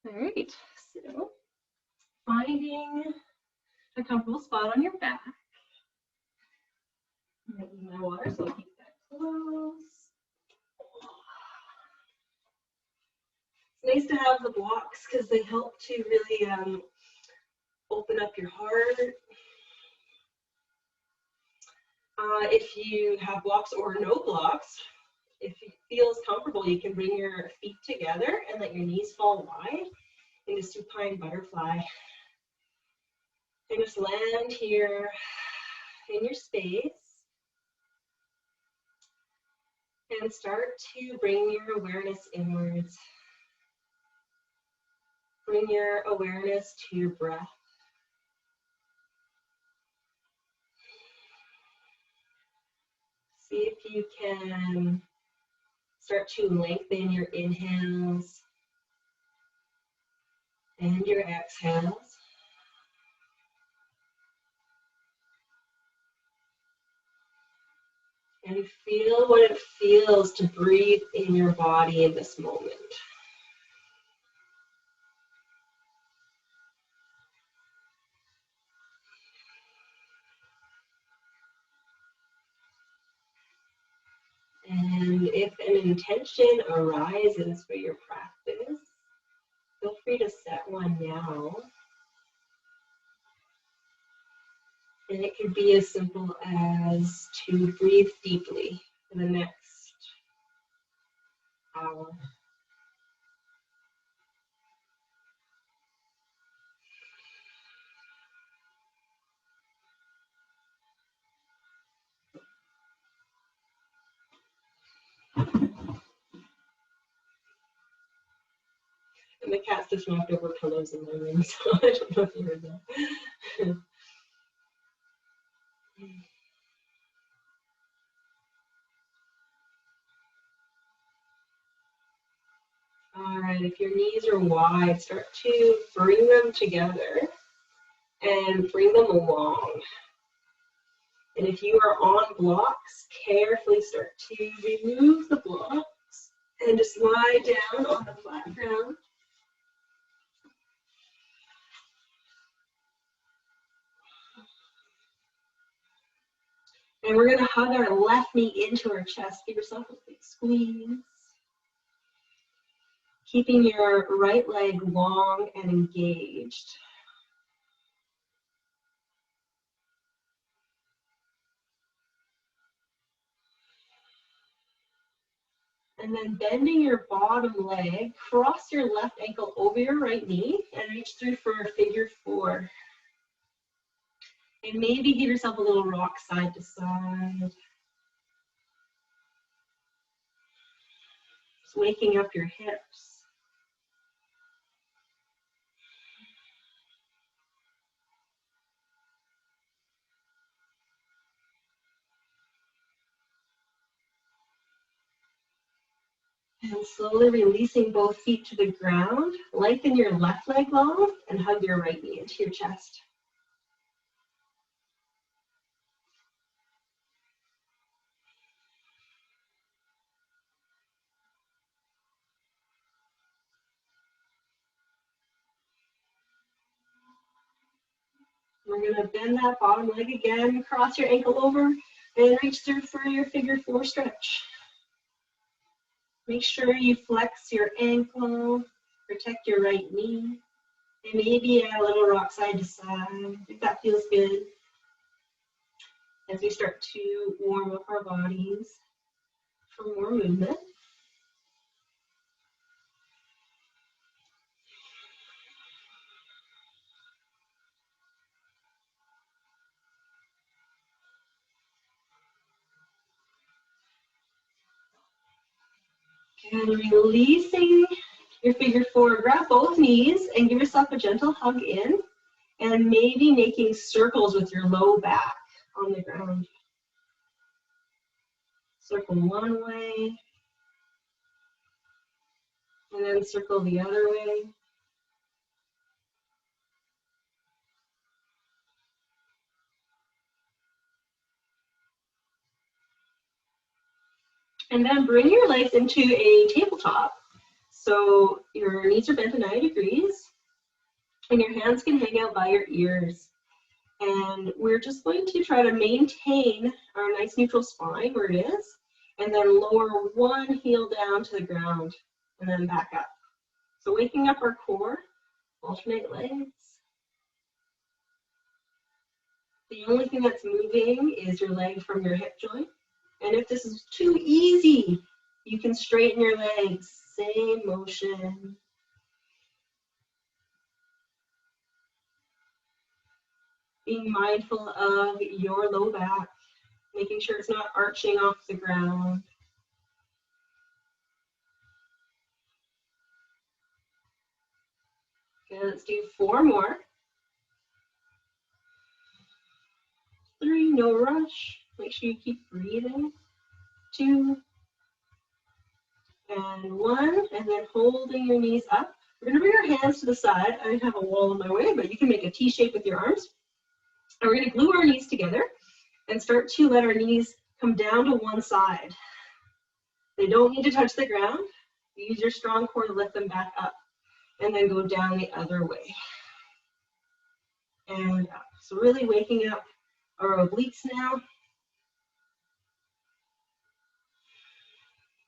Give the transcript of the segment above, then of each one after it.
All right, so finding a comfortable spot on your back. I'm going to use my water, so I'll keep that close. It's nice to have the blocks because they help to really open up your heart. If you have blocks or no blocks, if it feels comfortable, you can bring your feet together and let your knees fall wide into Supine Butterfly. And just land here in your space. And start to bring your awareness inwards. Bring your awareness to your breath. See if you can start to lengthen your inhales and your exhales. And feel what it feels to breathe in your body in this moment. And if an intention arises for your practice, feel free to set one now. And it could be as simple as to breathe deeply for the next hour. And the cats just knocked over pillows in my room, so I don't know if you heard that. All right, if your knees are wide, start to bring them together and bring them along. And if you are on blocks, carefully start to remove the blocks and just lie down on the flat ground. And we're going to hug our left knee into our chest. Give yourself a big squeeze. Keeping your right leg long and engaged. And then bending your bottom leg, cross your left ankle over your right knee and reach through for a figure four. And maybe give yourself a little rock side to side. Just waking up your hips. And slowly releasing both feet to the ground. Lengthen your left leg long and hug your right knee into your chest. We're going to bend that bottom leg again, cross your ankle over, and reach through for your figure four stretch. Make sure you flex your ankle, protect your right knee, and maybe add a little rock side to side if that feels good. As we start to warm up our bodies for more movement. And releasing your figure four, grab both knees and give yourself a gentle hug in, and maybe making circles with your low back on the ground. Circle one way, and then circle the other way. And then bring your legs into a tabletop. So your knees are bent at 90 degrees, and your hands can hang out by your ears. And we're just going to try to maintain our nice neutral spine where it is, and then lower one heel down to the ground, and then back up. So waking up our core, alternate legs. The only thing that's moving is your leg from your hip joint. And if this is too easy, you can straighten your legs, same motion. Being mindful of your low back, making sure it's not arching off the ground. Okay, let's do 4 more. 3, no rush. Make sure you keep breathing. 2, and 1, and then holding your knees up. We're gonna bring our hands to the side. I have a wall in my way, but you can make a T shape with your arms. And we're gonna glue our knees together and start to let our knees come down to one side. They don't need to touch the ground. Use your strong core to lift them back up, and then go down the other way. And up. So really waking up our obliques now.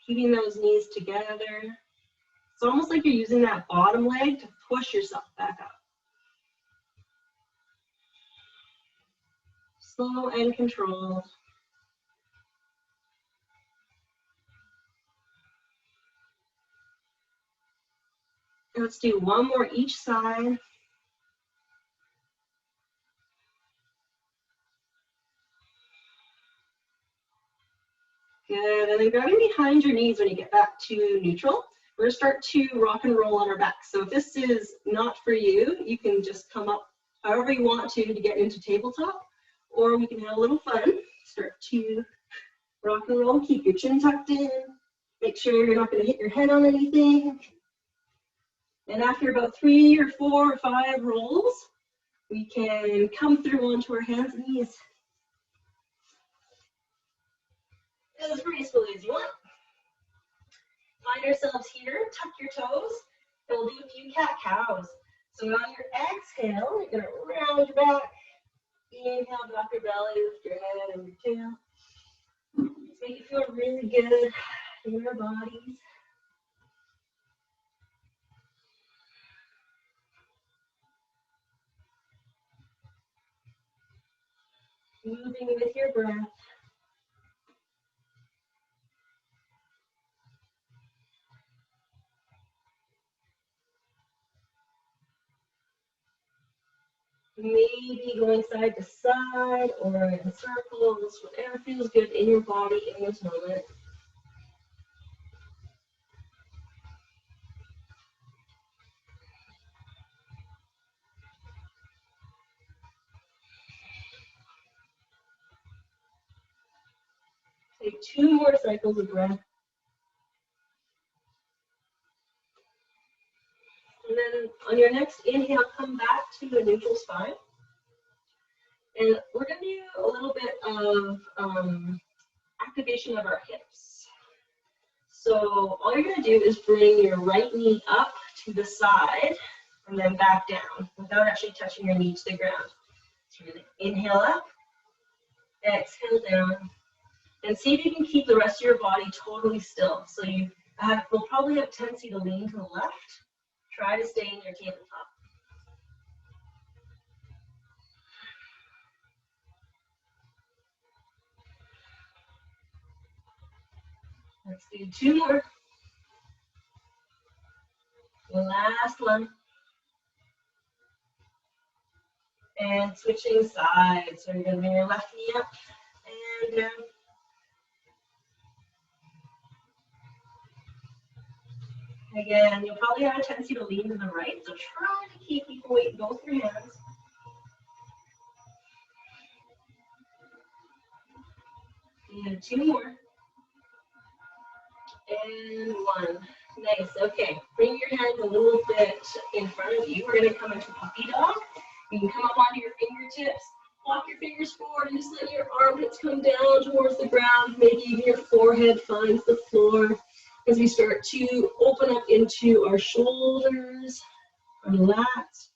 Keeping those knees together. It's almost like you're using that bottom leg to push yourself back up. Slow and controlled. And let's do 1 more each side. Good, and then grabbing behind your knees when you get back to neutral. We're gonna start to rock and roll on our back. So if this is not for you, you can just come up however you want to get into tabletop, or we can have a little fun. Start to rock and roll, keep your chin tucked in. Make sure you're not gonna hit your head on anything. And after about 3 or 4 or 5 rolls, we can come through onto our hands and knees. As gracefully as you want. Find ourselves here, tuck your toes, and we'll do a few cat-cows. So on your exhale, you're gonna round your back, inhale, drop your belly, lift your head and your tail. Just make it feel really good in your bodies. Moving with your breath. Maybe going side to side or in circles, whatever feels good in your body in this moment. Take 2 more cycles of breath. And then on your next inhale, come back to a neutral spine. And we're going to do a little bit of activation of our hips. So all you're going to do is bring your right knee up to the side and then back down without actually touching your knee to the ground. So you're going to inhale up, exhale down, and see if you can keep the rest of your body totally still. So you will probably have a tendency to lean to the left. Try to stay in your tabletop. Let's do 2 more. Last one. And switching sides. So you're going to bring your left knee up and down. Again, you'll probably have a tendency to lean to the right, so try to keep equal weight in both your hands. And 2 more. And 1. Nice. Okay. Bring your hands a little bit in front of you. We're going to come into puppy dog. You can come up onto your fingertips. Walk your fingers forward and just let your armpits come down towards the ground. Maybe even your forehead finds the floor. as we start to open up into our shoulders, our lats,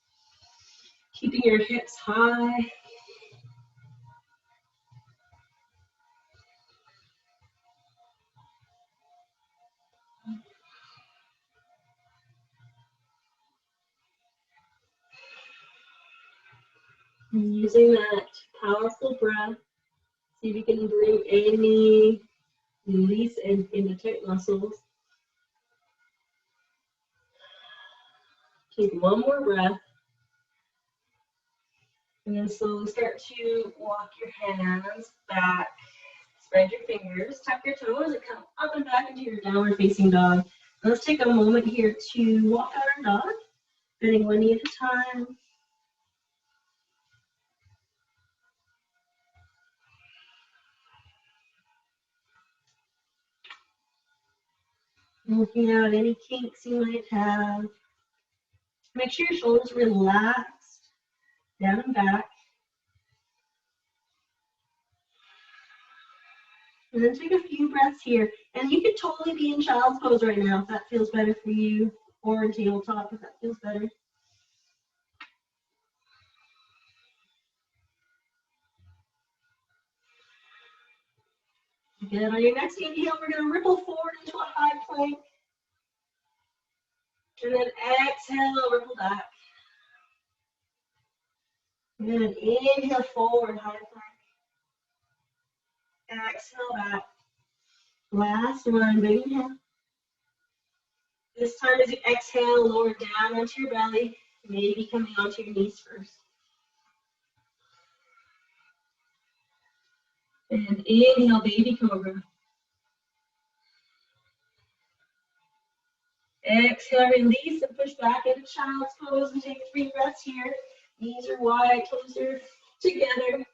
keeping your hips high. And using that powerful breath, see if you can bring any release into tight muscles. Take one more breath. And then slowly start to walk your hands back. Spread your fingers, tuck your toes, and come up and back into your downward facing dog. Let's take a moment here to walk out our dog, bending one knee at a time. Working out any kinks you might have. Make sure your shoulders are relaxed, down and back. And then take a few breaths here. And you could totally be in child's pose right now if that feels better for you, or in tabletop if that feels better. Good. On your next inhale, we're going to ripple forward into a high plank. And then exhale, ripple back. And then inhale forward, high plank. Exhale back. Last one, big inhale. This time as you exhale, lower down onto your belly, maybe coming onto your knees first. And inhale, baby cobra. Exhale, release and push back into child's pose and take 3 breaths here. Knees are wide, toes are together.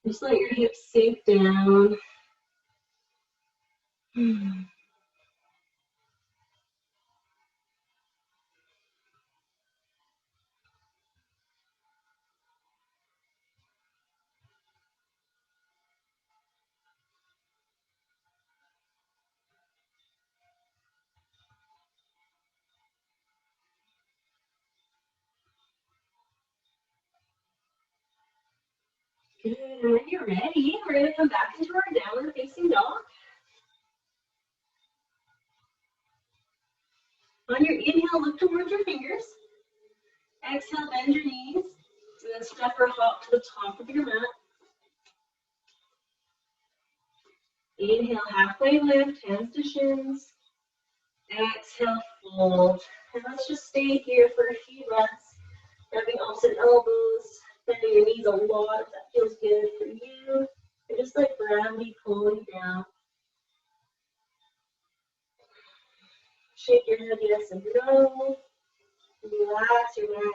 Just let your hips sink down. Good, and when you're ready, we're going to come back into our downward facing dog. On your inhale, look towards your fingers. Exhale, bend your knees, and then step or hop to the top of your mat. Inhale, halfway lift, hands to shins. Exhale, fold. And let's just stay here for a few breaths. Grabbing opposite elbows, bending your knees a lot if that feels good for you. And just like gravity pulling down. Shake your head yes and no. Relax your neck.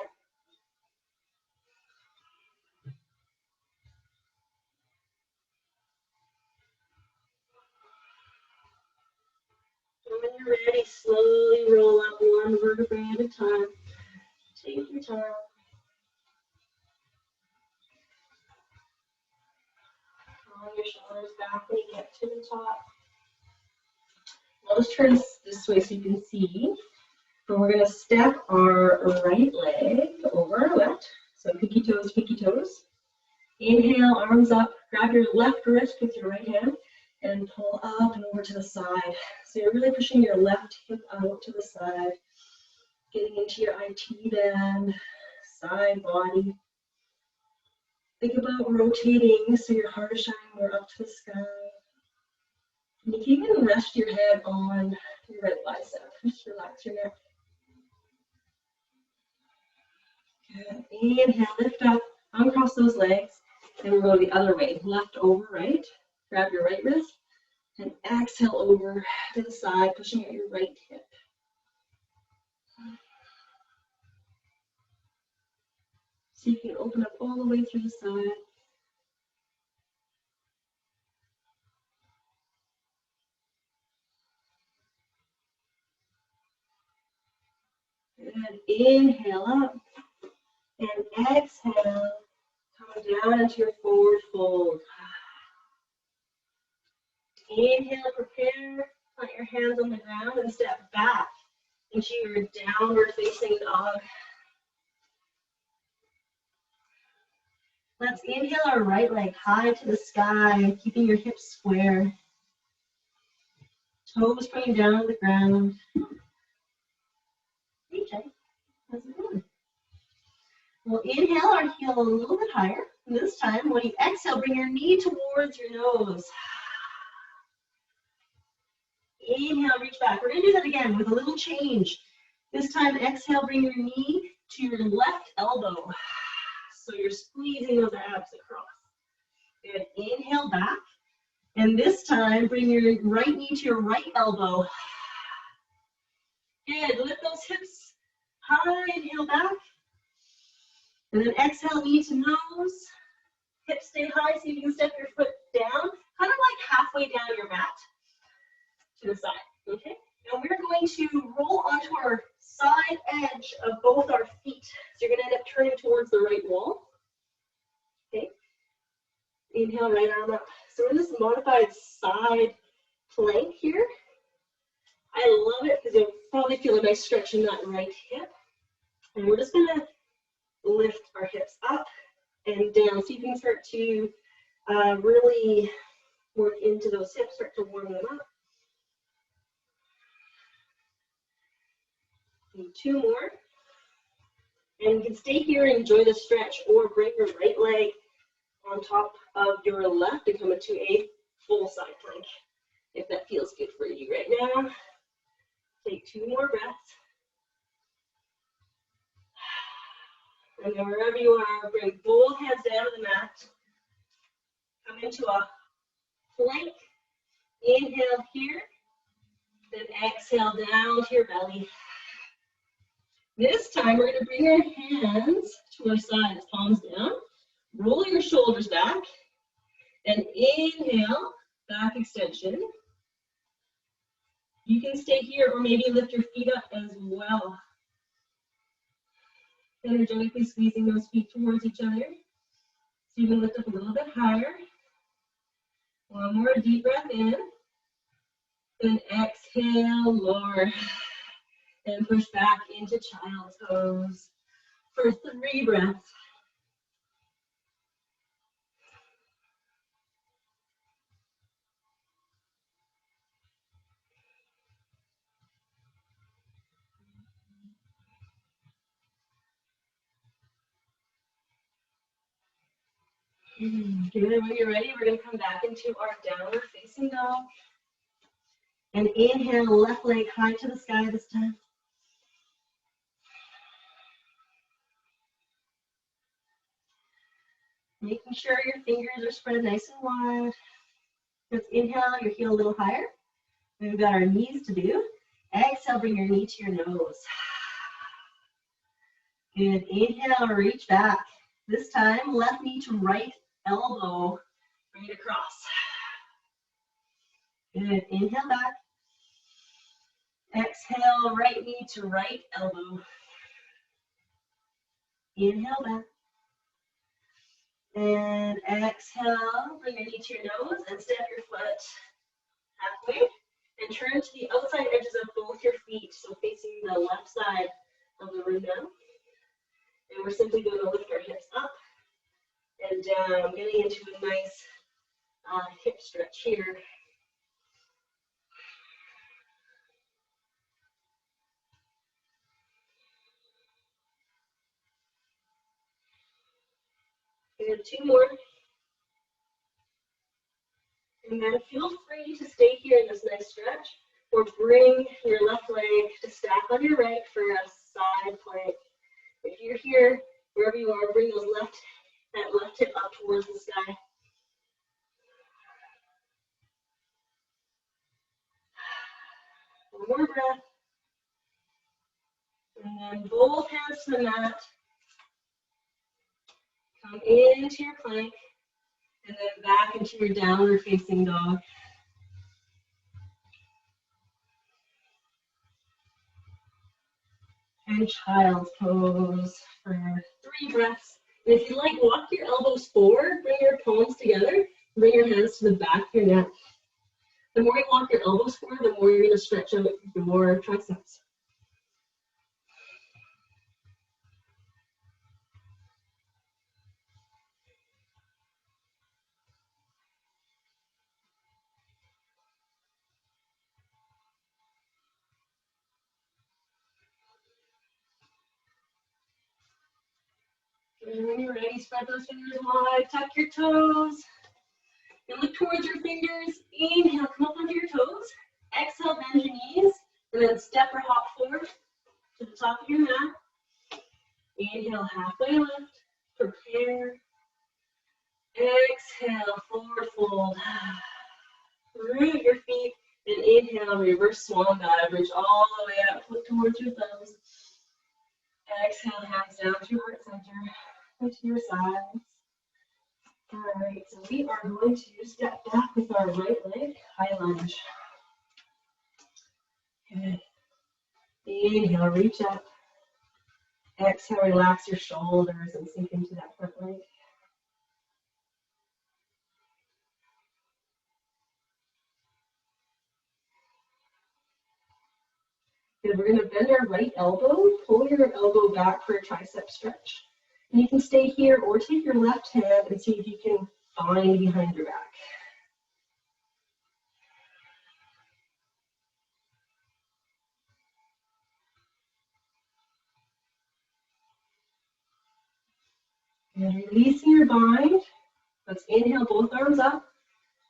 And when you're ready, slowly roll up one vertebrae at a time. Take your time. Roll your shoulders back when you get to the top. Now let's turn this way so you can see. And we're going to step our right leg over our left. So pinky toes, pinky toes. Inhale, arms up. Grab your left wrist with your right hand and pull up and over to the side. So you're really pushing your left hip out to the side. Getting into your IT bend, side body. Think about rotating so your heart is shining more up to the sky. And you can even rest your head on your right bicep. Just relax your neck. Good. Inhale, lift up, uncross those legs, and we'll go the other way. Left over right. Grab your right wrist, and exhale over to the side, pushing out your right hip. So you can open up all the way through the side. Good. Inhale up, and exhale, coming down into your forward fold. Inhale, prepare, plant your hands on the ground and step back into your downward facing dog. Let's inhale our right leg high to the sky, keeping your hips square. Toes pointing down to the ground. Hey, Jay. How's it going? We'll inhale our heel a little bit higher. And this time, when you exhale, bring your knee towards your nose. Inhale, reach back. We're going to do that again with a little change. This time, exhale, bring your knee to your left elbow. So you're squeezing those abs across. Good. Inhale back. And this time, bring your right knee to your right elbow. Good. Lift those hips high. Inhale back. And then exhale, knee to nose. Hips stay high so you can step your foot down, kind of like halfway down your mat to the side. Okay? And we're going to roll onto our side edge of both our feet. So you're going to end up turning towards the right wall. Okay? Inhale, right arm up. So we're in this modified side plank here. I love it because you'll probably feel a nice stretch in that right hip. And we're just going to lift our hips up and down so you can start to really work into those hips, start to warm them up. And 2 more. And you can stay here and enjoy the stretch, or bring your right leg on top of your left and come into a full side plank, if that feels good for you right now. Take 2 more breaths. And then wherever you are, bring both hands down to the mat. Come into a plank. Inhale here. Then exhale down to your belly. This time, we're going to bring our hands to our sides, palms down. Roll your shoulders back. And inhale, back extension. You can stay here or maybe lift your feet up as well. Energetically squeezing those feet towards each other. So you can lift up a little bit higher. 1 more deep breath in. Then exhale, lower. And push back into child's pose for 3 breaths. Good. When you're ready, we're going to come back into our downward facing dog. And inhale, left leg high to the sky this time. Making sure your fingers are spread nice and wide. Let's inhale your heel a little higher. We've got our knees to do. Exhale, bring your knee to your nose. Good. Inhale, reach back. This time, left knee to right elbow. Bring it across. Good. Inhale back. Exhale, right knee to right elbow. Inhale back. And exhale, bring your knee to your nose and step your foot halfway. And turn to the outside edges of both your feet, so facing the left side of the room now. And we're simply going to lift our hips up and down, getting into a nice hip stretch here. Good. 2 more. And then feel free to stay here in this nice stretch, or bring your left leg to stack on your right for a side plank. If you're here, wherever you are, bring those that left hip up towards the sky. One more breath. And then both hands to the mat. Come into your plank. And then back into your downward facing dog. And child's pose for 3 breaths. And if you like, walk your elbows forward, bring your palms together, bring your hands to the back of your neck. The more you walk your elbows forward, the more you're going to stretch out your triceps. And when you're ready, spread those fingers wide, tuck your toes, and look towards your fingers. Inhale, come up onto your toes. Exhale, bend your knees, and then step or hop forward to the top of your mat. Inhale, halfway lift, prepare. Exhale, forward fold. Root your feet, and inhale, reverse swan dive. Reach all the way up, look towards your thumbs. Exhale, hands down to your heart center, and to your sides. All right, so we are going to step back with our right leg, high lunge. Good. Inhale, reach up. Exhale, relax your shoulders and sink into that front leg. Good. We're going to bend our right elbow, pull your elbow back for a tricep stretch. And you can stay here or take your left hand and see if you can find behind your back. And releasing your bind. Let's inhale both arms up.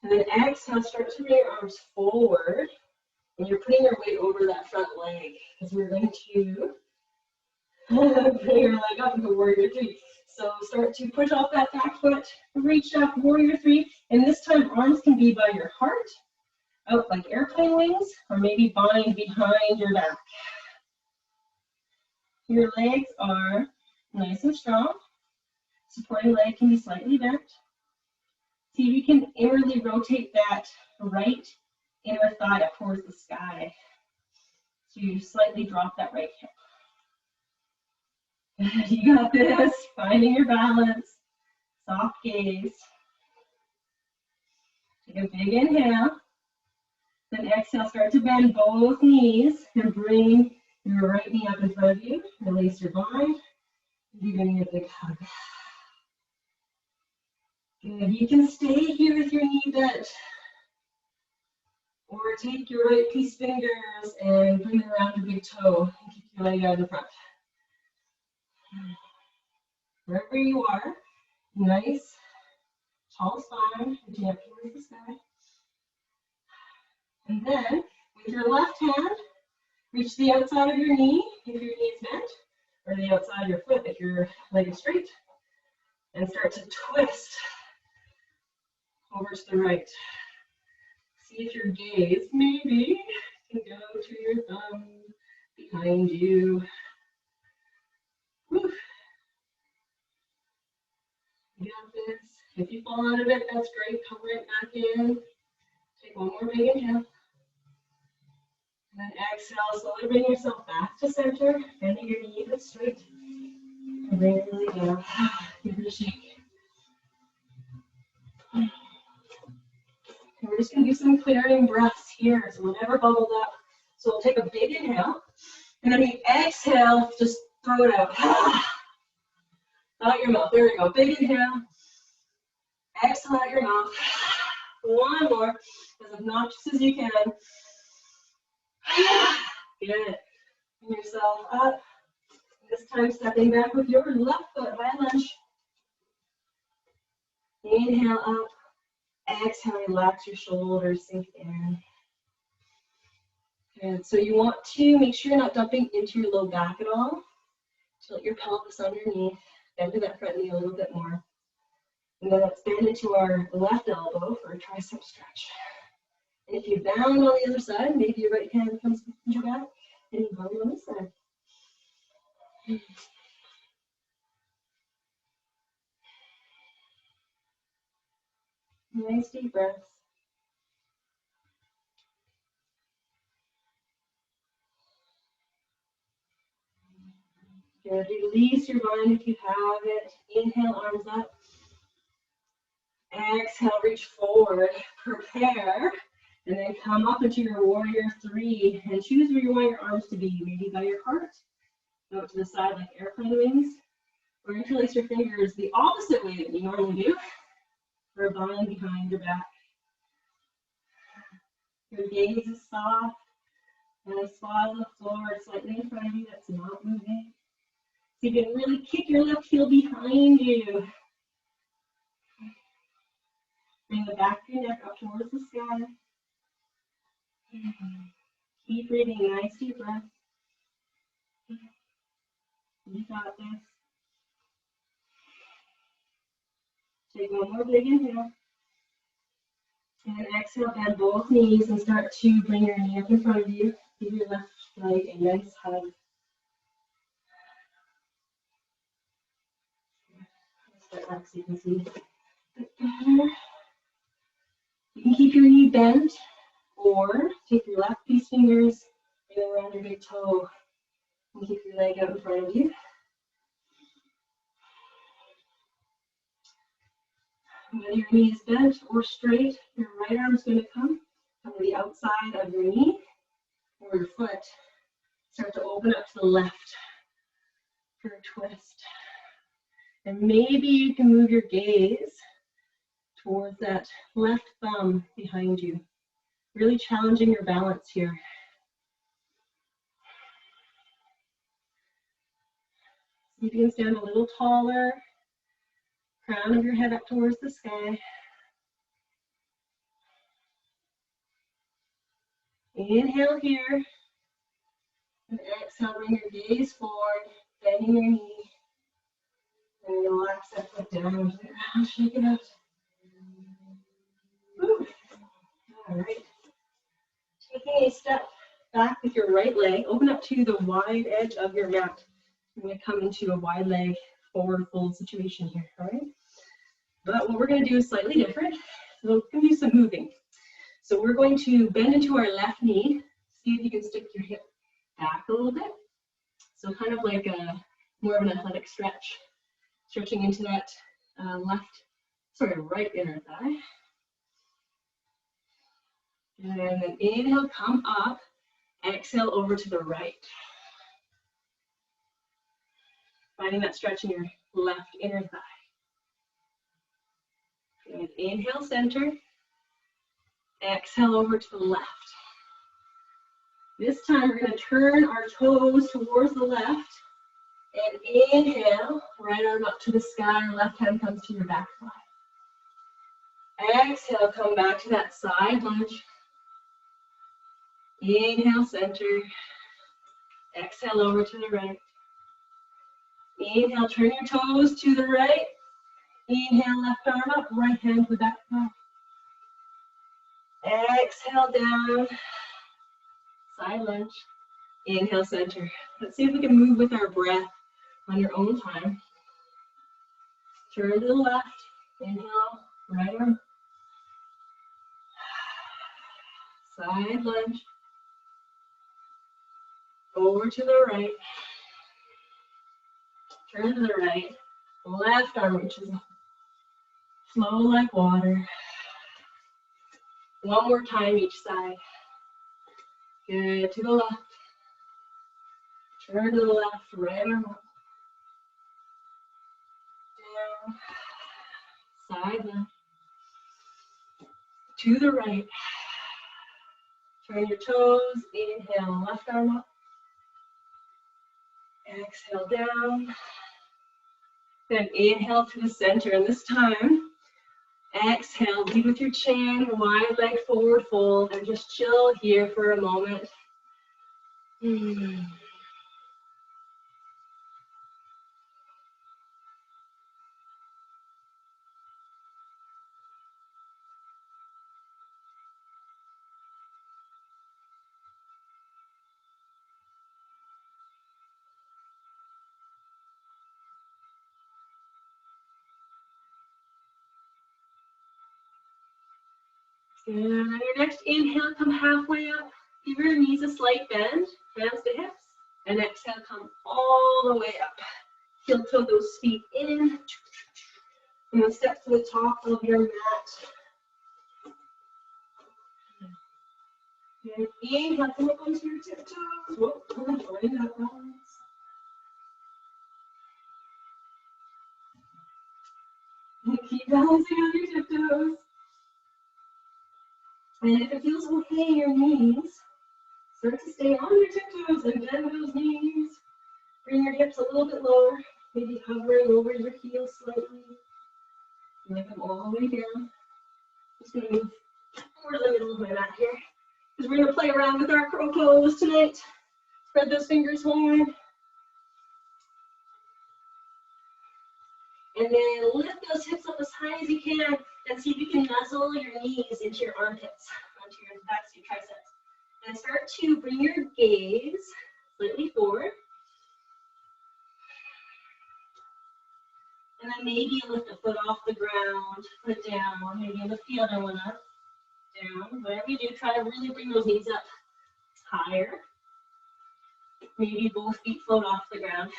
And then exhale, start to bring your arms forward. And you're putting your weight over that front leg. Because we're going to bring your leg up into warrior three. So start to push off that back foot. Reach up, warrior three. And this time, arms can be by your heart, out like airplane wings, or maybe bind behind your back. Your legs are nice and strong. Supporting leg can be slightly bent. See if you can inwardly rotate that right inner thigh up towards the sky. So you slightly drop that right hip. You got this. Finding your balance. Soft gaze. Take a big inhale. Then exhale, start to bend both knees and bring your right knee up in front of you. Release your bind. You're going to get a big hug. Good. You can stay here with your knee bent. Or take your right peace fingers and bring it around your big toe and keep your leg out in front. Wherever you are, nice, tall spine, reaching up towards the sky. And then, with your left hand, reach the outside of your knee if your knee is bent, or the outside of your foot if your leg is straight, and start to twist over to the right. See if your gaze maybe can go to your thumb behind you. Whew. You got this. If you fall out of it, that's great. Come right back in. Take one more big inhale. And then exhale, slowly bring yourself back to center, bending your knee hips straight. And bring it really down. Give it a shake. And we're just going to do some clearing breaths here. So whatever bubbled up. So we'll take a big inhale. And then we exhale, just throw it out. Out your mouth. There we go. Big inhale. Exhale out your mouth. One more. As obnoxious as you can. Good. Bring yourself up. This time stepping back with your left foot, high lunge. Inhale up. Exhale, relax your shoulders, sink in. Good. So you want to make sure you're not dumping into your low back at all. Tilt your pelvis underneath. Bend to that front knee a little bit more. And then let's bend into our left elbow for a tricep stretch. And if you bound on the other side, maybe your right hand comes behind your back, and you bound on this side. Nice deep breaths. Good. Release your bind if you have it. Inhale, arms up. Exhale, reach forward. Prepare. And then come up into your warrior three and choose where you want your arms to be, maybe by your heart, out to the side like airplane wings, or interlace your fingers the opposite way that you normally do, for a bind behind your back. Your gaze is soft, and a spot on the floor slightly in front of you that's not moving. So you can really kick your left heel behind you. Bring the back of your neck up towards the sky. Keep breathing, nice deep breath. You got this. Take one more big inhale. And exhale, bend both knees and start to bring your knee up in front of you. Give your left leg a nice hug. Step back so you can see a bit better. You can keep your knee bent, or take your left peace fingers, bring them around your big toe, and keep your leg out in front of you. Whether your knee is bent or straight, your right arm is going to come to the outside of your knee, or your foot. Start to open up to the left for a twist. And maybe you can move your gaze towards that left thumb behind you. Really challenging your balance here. See if you can stand a little taller. Crown of your head up towards the sky. Inhale here. And exhale, bring your gaze forward, bending your knee. And relax that foot down to the ground, shake it out. Woo. All right. Taking a step back with your right leg, open up to the wide edge of your mat. You're going to come into a wide leg forward fold situation here, all right? But what we're going to do is slightly different. So we're going to do some moving. So we're going to bend into our left knee. See if you can stick your hip back a little bit. So kind of like a more of an athletic stretch. Stretching into that right inner thigh. And then inhale, come up. Exhale over to the right. Finding that stretch in your left inner thigh. And inhale, center. Exhale over to the left. This time we're going to turn our toes towards the left. And inhale, right arm up to the sky, our left hand comes to your back thigh. Exhale, come back to that side lunge. Inhale, center. Exhale over to the right. Inhale, turn your toes to the right. Inhale, left arm up, right hand to the back thigh. Exhale down, side lunge. Inhale, center. Let's see if we can move with our breath on your own time. Turn to the left. Inhale, right arm. Side lunge. Over to the right. Turn to the right. Left arm reaches up. Flow like water. One more time each side. Good, to the left. Turn to the left, right arm up. Down. Side lunge. To the right. Turn your toes. Inhale, left arm up. Exhale down. Then inhale to the center. And this time, exhale, lead with your chin, wide leg forward fold, and just chill here for a moment. And on your next inhale, come halfway up. Give your knees a slight bend, hands to hips. And exhale, come all the way up. Heel toe those feet in. And step to the top of your mat. And inhale, come up onto your tiptoes. Whoa, find that balance. And keep balancing on your tiptoes. And if it feels okay in your knees, start to stay on your tiptoes and bend those knees. Bring your hips a little bit lower, maybe hovering over your heels slightly. Bring them all the way down. Just going to move over to the middle of my mat here, because we're going to play around with our crow pose tonight. Spread those fingers wide. And then lift those hips up as high as you can, and see if you can nuzzle your knees into your armpits, onto your backs, your triceps. And start to bring your gaze slightly forward. And then maybe you lift a foot off the ground, foot down, maybe you lift the other one up, down. Whatever you do, try to really bring those knees up higher. Maybe both feet float off the ground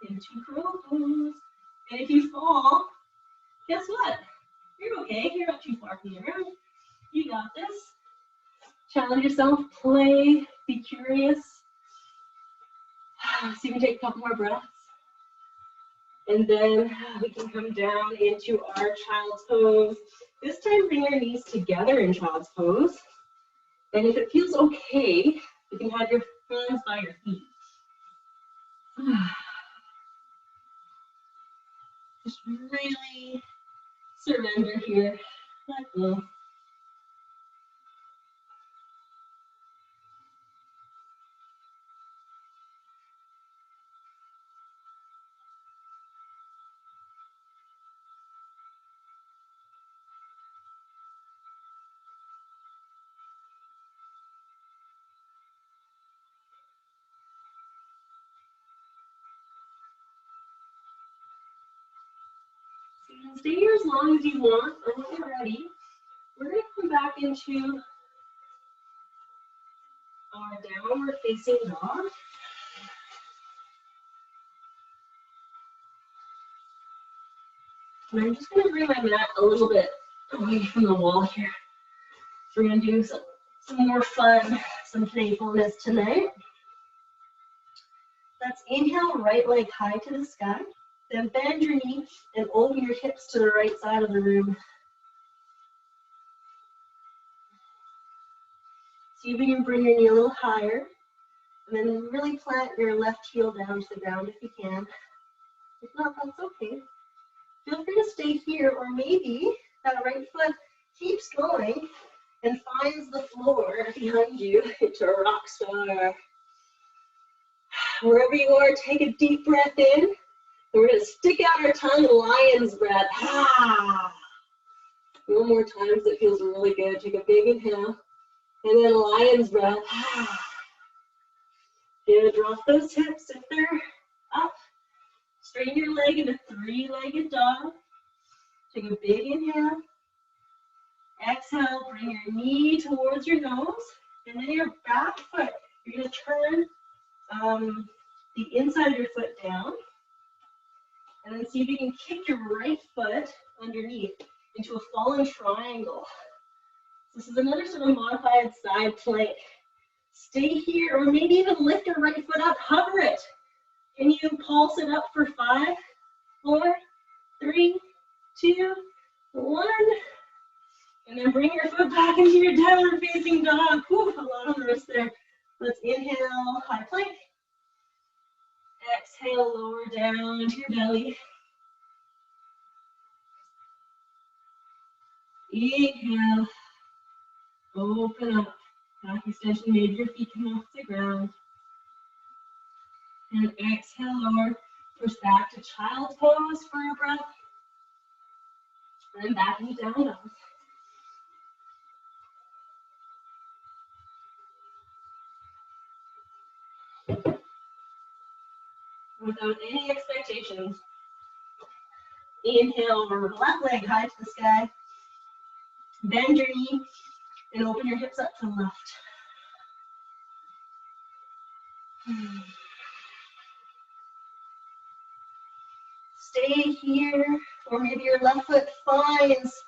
into crow pose. And if you fall, guess what? You're okay. You're not too far from the ground. You got this. Challenge yourself, play, be curious. See if you can take a couple more breaths. And then we can come down into our child's pose. This time, bring your knees together in child's pose. And if it feels okay, you can have your hands by your feet. Just really surrender here. Let go. You can stay here as long as you want, or when you're ready. We're going to come back into our downward facing dog. And I'm just going to bring my mat a little bit away from the wall here. So we're going to do some more fun, some playfulness tonight. Let's inhale, right leg high to the sky. Then bend your knee and open your hips to the right side of the room. See if you can bring your knee a little higher. And then really plant your left heel down to the ground if you can. If not, that's okay. Feel free to stay here, or maybe that right foot keeps going and finds the floor behind you into a rock star. Wherever you are, take a deep breath in. We're going to stick out our tongue, lion's breath. One more time because it feels really good. Take a big inhale. And then lion's breath. You're going to drop those hips if they're up. Straighten your leg in a three-legged dog. Take a big inhale. Exhale, bring your knee towards your nose. And then your back foot, you're going to turn the inside of your foot down. And then see if you can kick your right foot underneath into a fallen triangle. This is another sort of modified side plank. Stay here, or maybe even lift your right foot up, hover it. Can you pulse it up for 5, 4, 3, 2, 1. And then bring your foot back into your downward facing dog. Whew, a lot on the wrist there. Let's inhale, high plank. Exhale, lower down into your belly. Inhale, open up. Back extension, maybe your feet come off the ground. And exhale, lower. Push back to child's pose for your breath. And then back into down dog. Without any expectations. Inhale over left leg high to the sky. Bend your knee and open your hips up to the left. Stay here, or maybe your left foot finds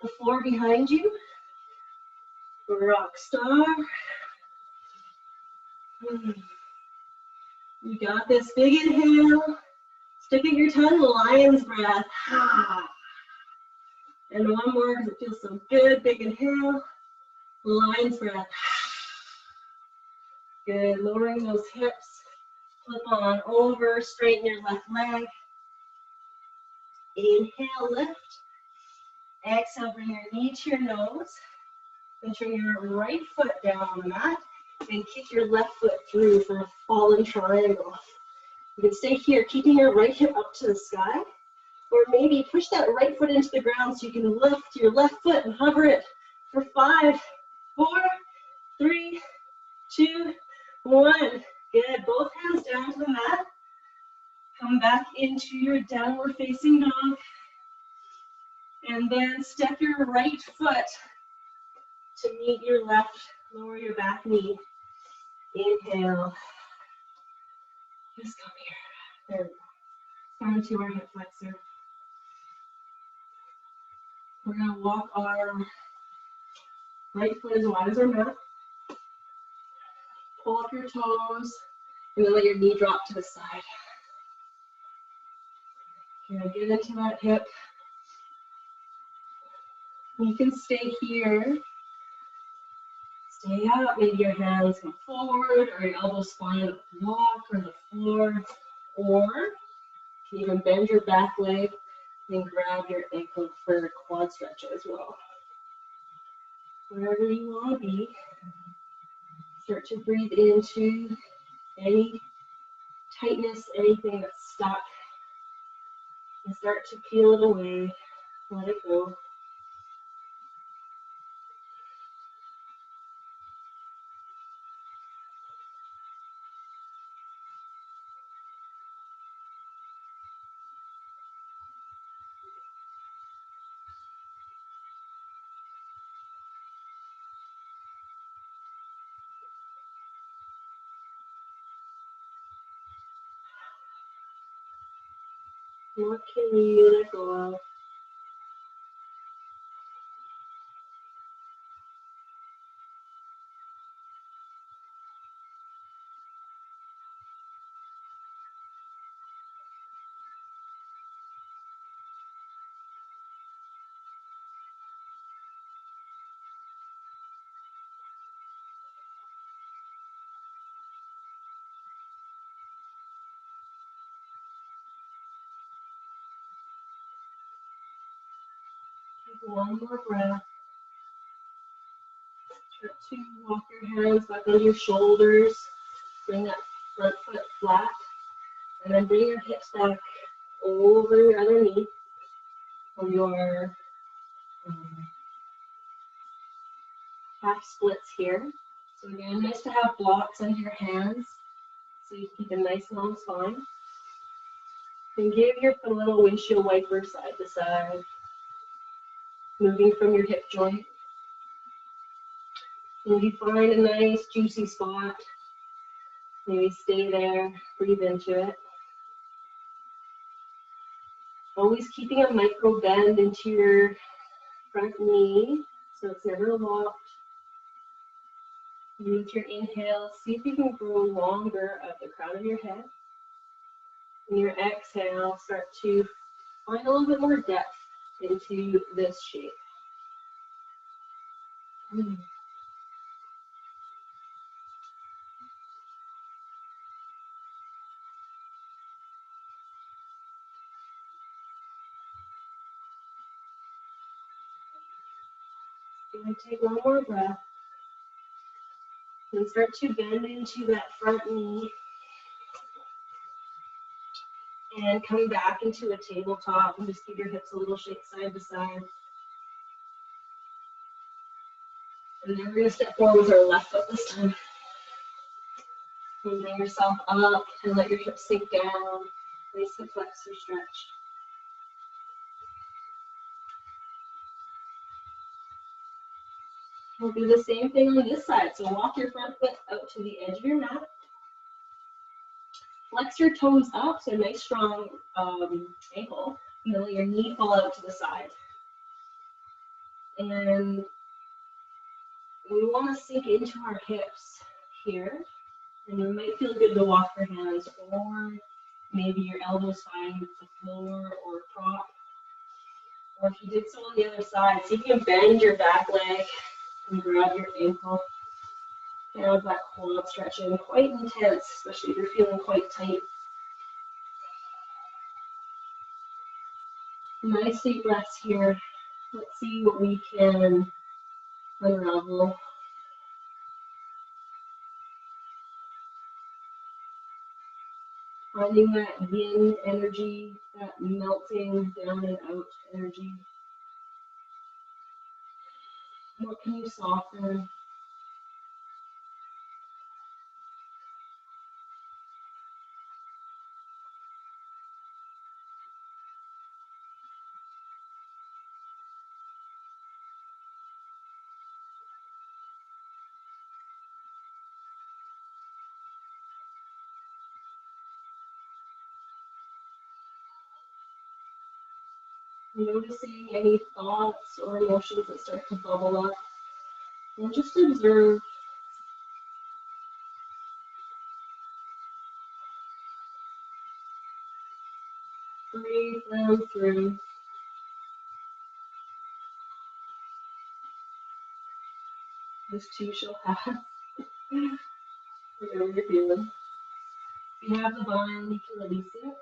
the floor behind you. Rock star. You got this. Big inhale. Stick at your tongue, lion's breath. And one more because it feels so good. Big inhale. Lion's breath. Good. Lowering those hips. Flip on over. Straighten your left leg. Inhale, lift. Exhale, bring your knee to your nose. Then turn your right foot down on the mat and kick your left foot through for a fallen triangle. You can stay here, keeping your right hip up to the sky, or maybe push that right foot into the ground so you can lift your left foot and hover it for 5, 4, 3, 2, 1. Good. Both hands down to the mat. Come back into your downward facing dog. And then step your right foot to meet your left. Lower your back knee. Inhale. Just come here. There we go. Come to our hip flexor. We're going to walk our right foot as wide as our mat. Pull up your toes. And then let your knee drop to the side. You're going to get into that hip. You can stay here. Stay up. Maybe your hands come forward or your elbows fly on the block or the floor. Or you can even bend your back leg and grab your ankle for quad stretch as well. Wherever you want to be, start to breathe into any tightness, anything that's stuck, and start to peel it away. Let it go. What can you let go of? Take one more breath. Start to walk your hands back on your shoulders. Bring that front foot flat. And then bring your hips back over your other knee. For your half splits here. So again, nice to have blocks under your hands so you keep a nice long spine. And give your foot a little windshield wiper side to side, moving from your hip joint. Maybe find a nice juicy spot. Maybe stay there, breathe into it. Always keeping a micro bend into your front knee so it's never locked. Use your inhale, see if you can grow longer at the crown of your head. And your exhale, start to find a little bit more depth into this shape. And take one more breath. And start to bend into that front knee. And come back into a tabletop and just give your hips a little shake side to side. And then we're going to step forward with our left foot this time. And bring yourself up and let your hips sink down. Nice hip flexor stretch. We'll do the same thing on this side. So walk your front foot out to the edge of your mat. Flex your toes up, so nice strong ankle. And then let your knee fall out to the side. And we want to sink into our hips here. And it might feel good to walk your hands, or maybe your elbows find the floor or prop. Or if you did so on the other side, see if you can bend your back leg and grab your ankle. Have that quad stretching, quite intense, especially if you're feeling quite tight. Nice deep breaths here. Let's see what we can unravel. Finding that yin energy, that melting down and out energy. What can you soften? Noticing any thoughts or emotions that start to bubble up. And just observe. Breathe them through. This too shall pass. Whatever you're feeling. If you have the bind, you can release it.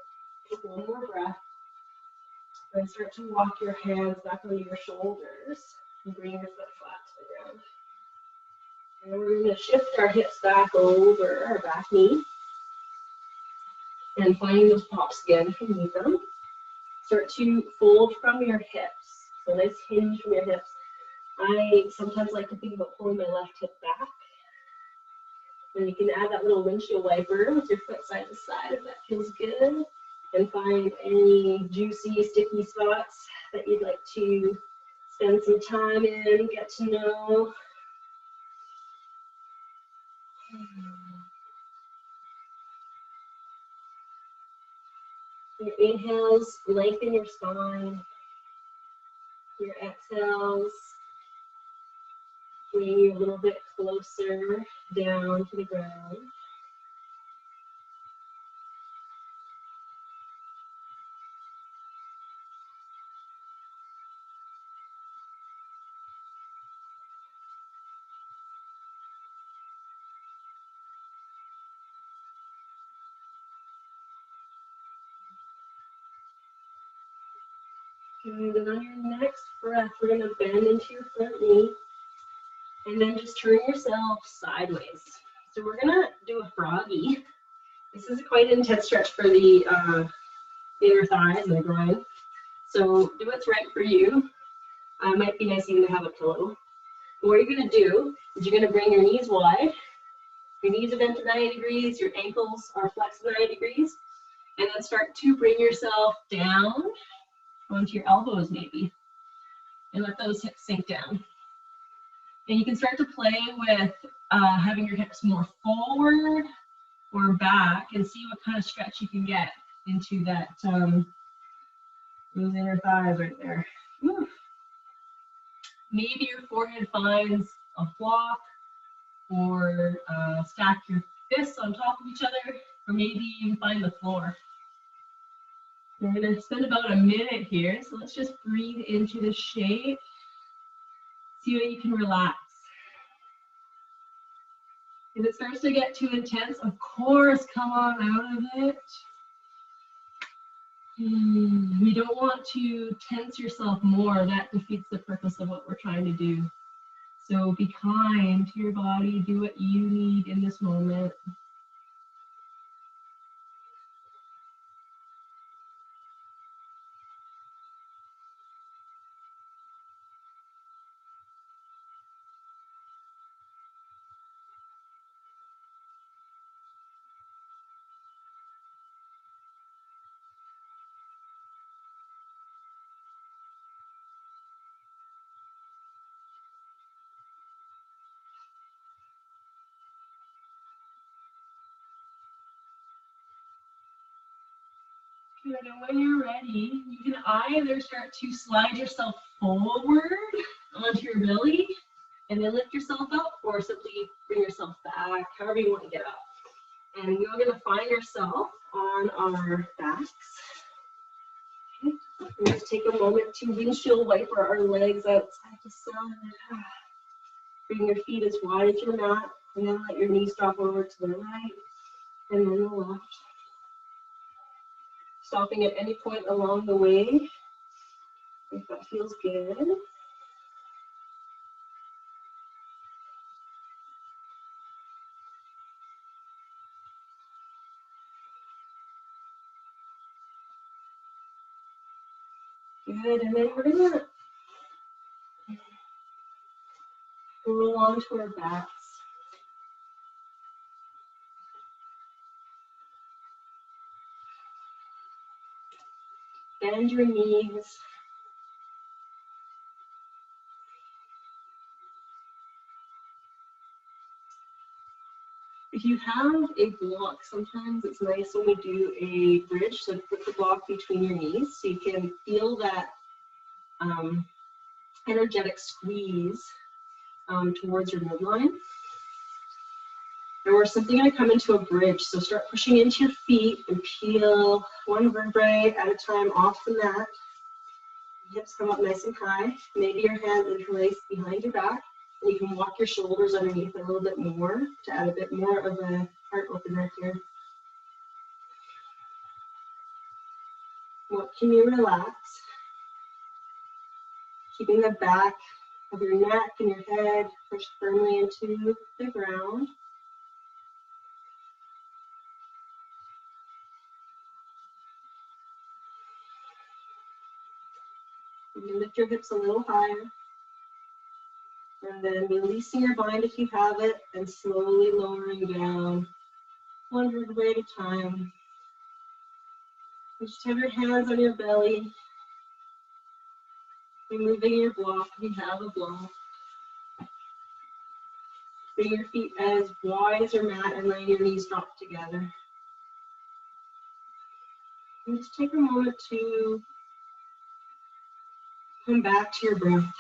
Take one more breath. And start to walk your hands back onto your shoulders and bring your foot flat to the ground. And we're going to shift our hips back over our back knee. And finding those pops again if you need them. Start to fold from your hips. So nice hinge from your hips. I sometimes like to think about pulling my left hip back. And you can add that little windshield wiper with your foot side to side if that feels good. And find any juicy, sticky spots that you'd like to spend some time in, get to know. Your inhales, lengthen your spine. Your exhales, bring you a little bit closer down to the ground. Good, and on your next breath, we're going to bend into your front knee, and then just turn yourself sideways. So we're going to do a froggy. This is a quite intense stretch for the inner thighs and the groin. So do what's right for you. It might be nice even to have a pillow. But what you're going to do is you're going to bring your knees wide. Your knees are bent to 90 degrees. Your ankles are flexed 90 degrees. And then start to bring yourself down onto your elbows maybe. And let those hips sink down. And you can start to play with having your hips more forward or back and see what kind of stretch you can get into that those inner thighs right there. Woo. Maybe your forehead finds a block, or stack your fists on top of each other, or maybe you find the floor. We're going to spend about a minute here, so let's just breathe into the shape. See what you can relax. If it starts to get too intense, of course, come on out of it. We don't want to tense yourself more. That defeats the purpose of what we're trying to do. So be kind to your body. Do what you need in this moment. Good, and when you're ready, you can either start to slide yourself forward onto your belly and then lift yourself up, or simply bring yourself back, however you want to get up. And we're going to find ourselves on our backs. Okay. We're going to take a moment to windshield wiper our legs outside the sun. Bring your feet as wide as your mat, and then let your knees drop over to the right and then the left. Stopping at any point along the way, if that feels good. Good, and then we're gonna roll onto our backs. Bend your knees. If you have a block, sometimes it's nice when we do a bridge, so put the block between your knees so you can feel that energetic squeeze towards your midline. And we're simply going to come into a bridge, so start pushing into your feet and peel one vertebrae at a time off the mat. Hips come up nice and high. Maybe your hands interlace behind your back. And you can walk your shoulders underneath a little bit more to add a bit more of a heart opener here. What can you relax? Keeping the back of your neck and your head pushed firmly into the ground. You lift your hips a little higher. And then releasing your bind if you have it, and slowly lowering down, one vertebrae at a time. And just have your hands on your belly, removing your block if you have a block. Bring your feet as wide as your mat and letting your knees drop together. And just take a moment to come back to your breath.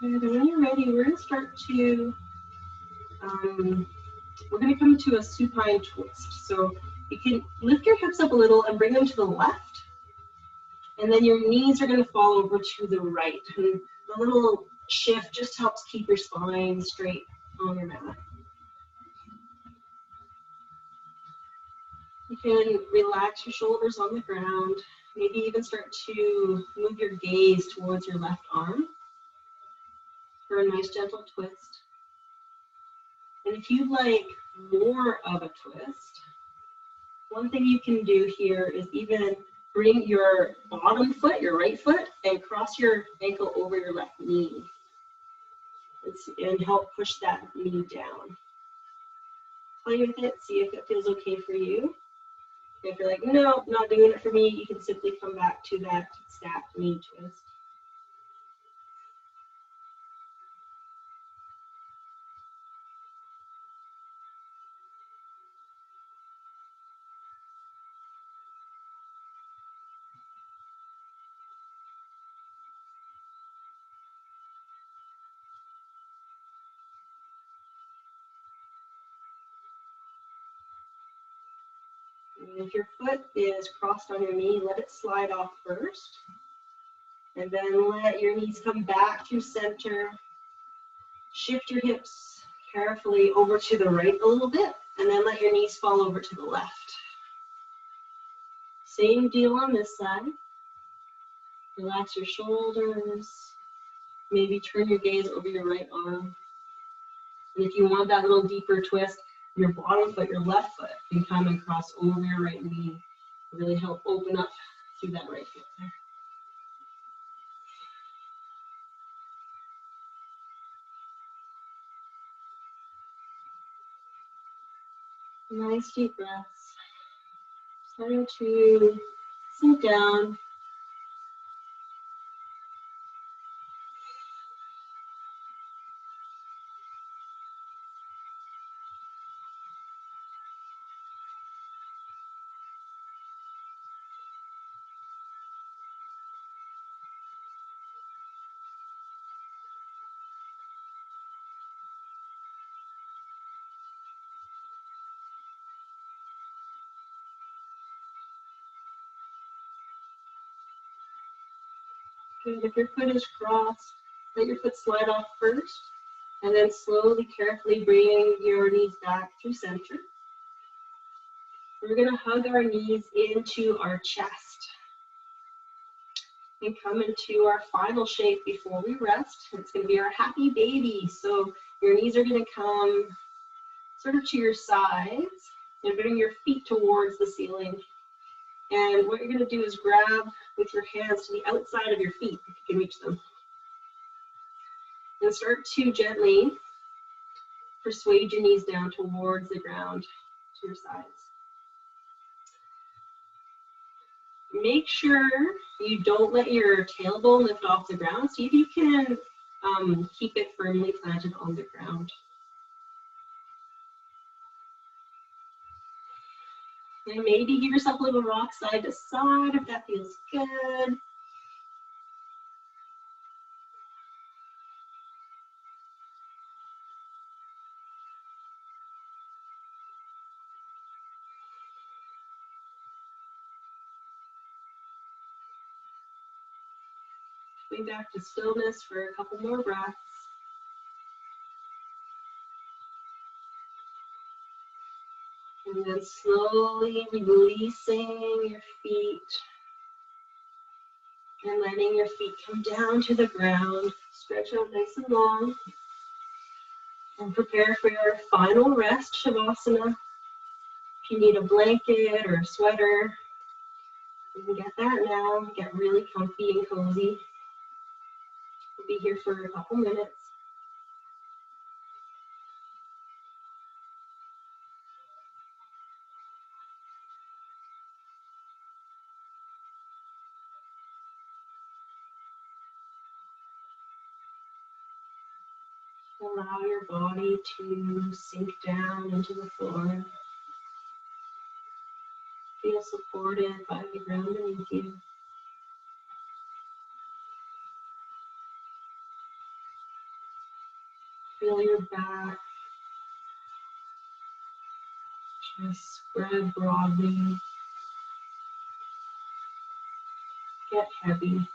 And when you're ready, we're going to start to, we're going to come to a supine twist. So you can lift your hips up a little and bring them to the left. And then your knees are going to fall over to the right. And the little shift just helps keep your spine straight on your mat. You can relax your shoulders on the ground. Maybe even start to move your gaze towards your left arm for a nice gentle twist. And if you like more of a twist, one thing you can do here is even bring your bottom foot, your right foot, and cross your ankle over your left knee. And help push that knee down. Play with it, see if it feels okay for you. If you're like, no, not doing it for me, you can simply come back to that stacked knee twist. And if your foot is crossed on your knee, let it slide off first. And then let your knees come back to center. Shift your hips carefully over to the right a little bit, and then let your knees fall over to the left. Same deal on this side. Relax your shoulders. Maybe turn your gaze over your right arm. And if you want that little deeper twist, your bottom foot, your left foot, can come and cross over your right knee. Really help open up through that right foot there. Nice deep breaths. Starting to sink down. Good. If your foot is crossed, let your foot slide off first, and then slowly, carefully bring your knees back to center. We're going to hug our knees into our chest and come into our final shape before we rest. It's going to be our happy baby. So your knees are going to come sort of to your sides and bring your feet towards the ceiling. And what you're going to do is grab with your hands to the outside of your feet, if you can reach them. And start to gently persuade your knees down towards the ground to your sides. Make sure you don't let your tailbone lift off the ground. See if you can keep it firmly planted on the ground. And maybe give yourself a little rock side to side if that feels good. Going back to stillness for a couple more breaths. And then slowly releasing your feet and letting your feet come down to the ground. Stretch out nice and long. And prepare for your final rest, Shavasana. If you need a blanket or a sweater, you can get that now. Get really comfy and cozy. We'll be here for a couple minutes. Allow your body to sink down into the floor. Feel supported by the ground beneath you. Feel your back just spread broadly. Get heavy.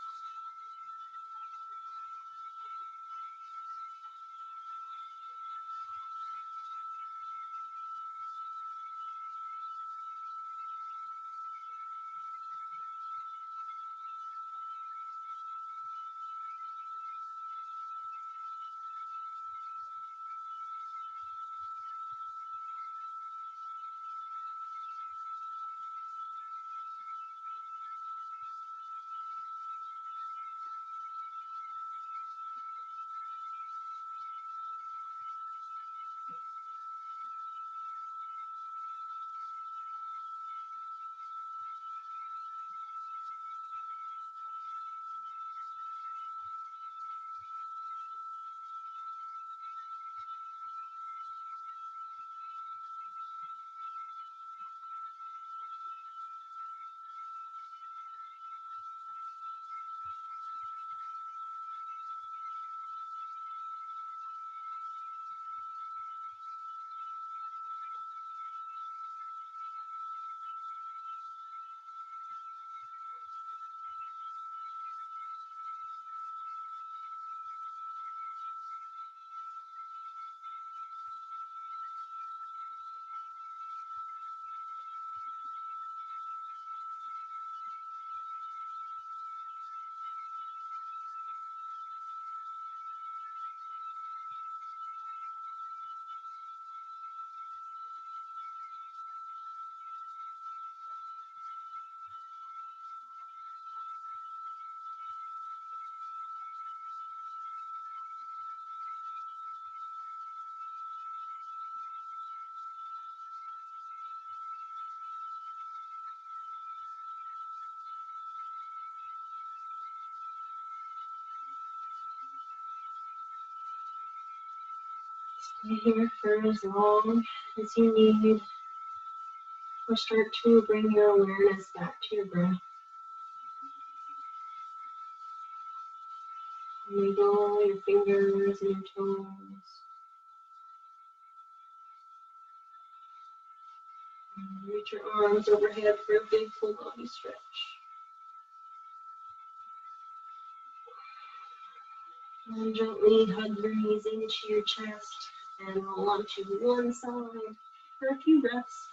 Stay here for as long as you need, or start to bring your awareness back to your breath. Wiggle your fingers and your toes. And reach your arms overhead for a big full body stretch. And gently hug your knees into your chest and roll onto one side for a few breaths.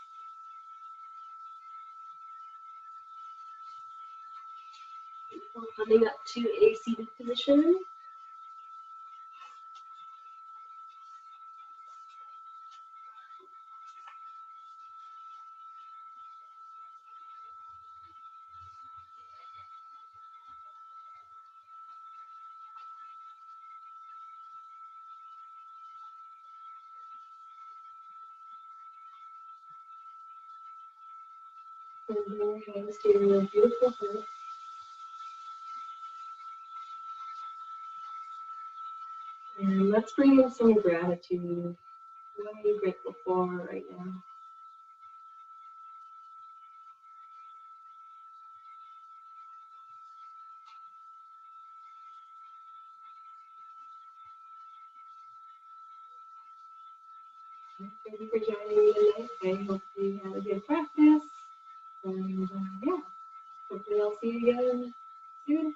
Coming up to a seated position. And bring your hands to your beautiful heart. And let's bring in some gratitude. What are you grateful for right now? Thank you for joining me today. I hope you had a good practice. And yeah, hopefully I'll see you again soon.